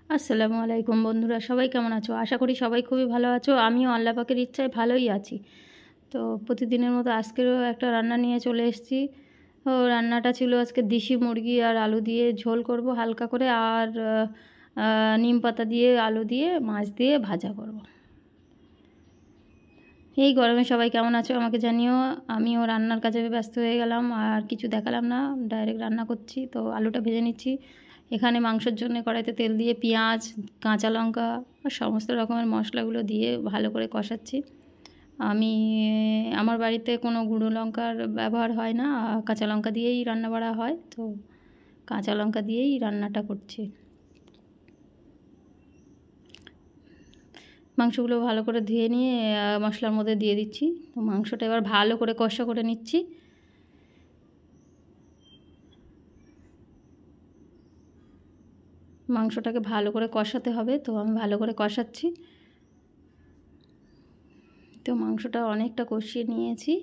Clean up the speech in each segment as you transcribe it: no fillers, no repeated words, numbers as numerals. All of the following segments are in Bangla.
আসসালামু আলাইকুম বন্ধুরা, সবাই কেমন আছো? আশা করি সবাই খুবই ভালো আছো। আমিও আল্লাহ পাকের ইচ্ছায় ভালোই আছি। তো প্রতিদিনের মতো আজকেরও একটা রান্না নিয়ে চলে এসেছি। রান্নাটা ছিল আজকে দেশি মুরগি আর আলু দিয়ে ঝোল করব হালকা করে, আর নিম পাতা দিয়ে আলু দিয়ে মাছ দিয়ে ভাজা করব। এই গরমে সবাই কেমন আছো আমাকে জানিও। আমিও রান্নার কাজে ব্যস্ত হয়ে গেলাম, আর কিছু দেখালাম না, ডাইরেক্ট রান্না করছি। তো আলুটা ভেজে নিচ্ছি। এখানে মাংসের জন্য কড়াইতে তেল দিয়ে পেঁয়াজ, কাঁচা লঙ্কা আর সমস্ত রকমের মশলাগুলো দিয়ে ভালো করে কষাচ্ছি। আমার বাড়িতে কোনো গুঁড়ো লঙ্কার ব্যবহার হয় না, কাঁচা লঙ্কা দিয়েই রান্না করা হয়। তো কাঁচা লঙ্কা দিয়েই রান্নাটা করছি। মাংসগুলো ভালো করে ধুয়ে নিয়ে মশলার মধ্যে দিয়ে দিচ্ছি। তো মাংসটা এবার ভালো করে কষা করে নিচ্ছি। মাংসটাকে ভালো করে কষাতে হবে, তো আমি ভালো করে কষাচ্ছি। তো মাংসটা অনেকটা কষিয়ে নিয়েছি।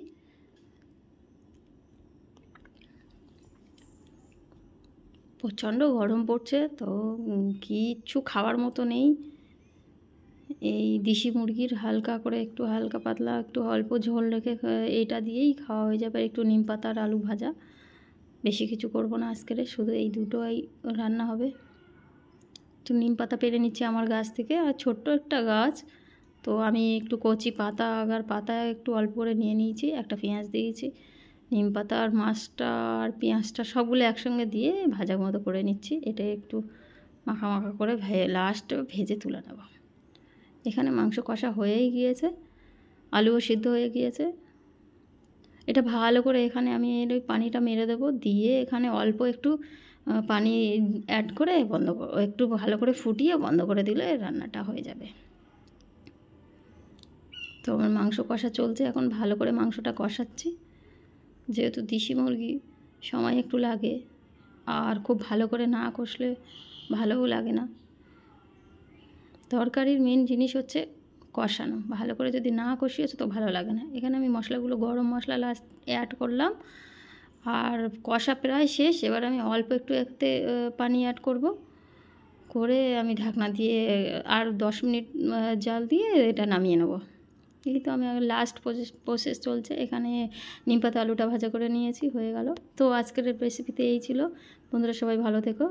প্রচণ্ড গরম পড়ছে, তো কিচ্ছু খাওয়ার মতো নেই। এই দেশি মুরগির হালকা করে একটু হালকা পাতলা একটু অল্প ঝোল রেখে এইটা দিয়েই খাওয়া হয়ে যাবে। একটু নিম পাতার আলু ভাজা, বেশি কিছু করব না আজকের, শুধু এই দুটোই রান্না হবে। একটু নিম পাতা পেরে নিচ্ছি আমার গাছ থেকে, আর ছোট্ট একটা গাছ, তো আমি একটু কচি পাতা আগার পাতা একটু অল্প করে নিয়ে নিয়েছি, একটা পেঁয়াজ দিয়েছি। নিম পাতা আর মাছটা আর পেঁয়াজটা সবগুলো একসঙ্গে দিয়ে ভাজা মতো করে নিচ্ছি। এটা একটু মাখা মাখা করে লাস্টে ভেজে তুলে নেব। এখানে মাংস কষা হয়েই গিয়েছে, আলুও সিদ্ধ হয়ে গিয়েছে। এটা ভালো করে এখানে আমি ওই পানিটা মেরে দেবো, দিয়ে এখানে অল্প একটু পানি অ্যাড করে একটু ভালো করে ফুটিয়ে বন্ধ করে দিলে রান্নাটা হয়ে যাবে। তো আমার মাংস কষা চলছে, এখন ভালো করে মাংসটা কষাচ্ছি। যেহেতু দেশি মুরগি সময় একটু লাগে, আর খুব ভালো করে না কষলে ভালোও লাগে না। তরকারির মেন জিনিস হচ্ছে কষানো, ভালো করে যদি না কষিয়েছো তো ভালো লাগে না। এখানে আমি মশলাগুলো গরম মশলা লাস্ট অ্যাড করলাম, আর কষা প্রায় শেষ। এবার আমি অল্প একটু এতে পানি অ্যাড করব, করে আমি ঢাকনা দিয়ে আর 10 মিনিট জাল দিয়ে এটা নামিয়ে নেব। এই তো আমি লাস্ট প্রসেস চলছে। এখানে নিম পাতা আলুটা ভাজা করে নিয়েছি, হয়ে গেল। তো আজকের রেসিপিতে এই ছিল। বন্ধুরা সবাই ভালো থেকো।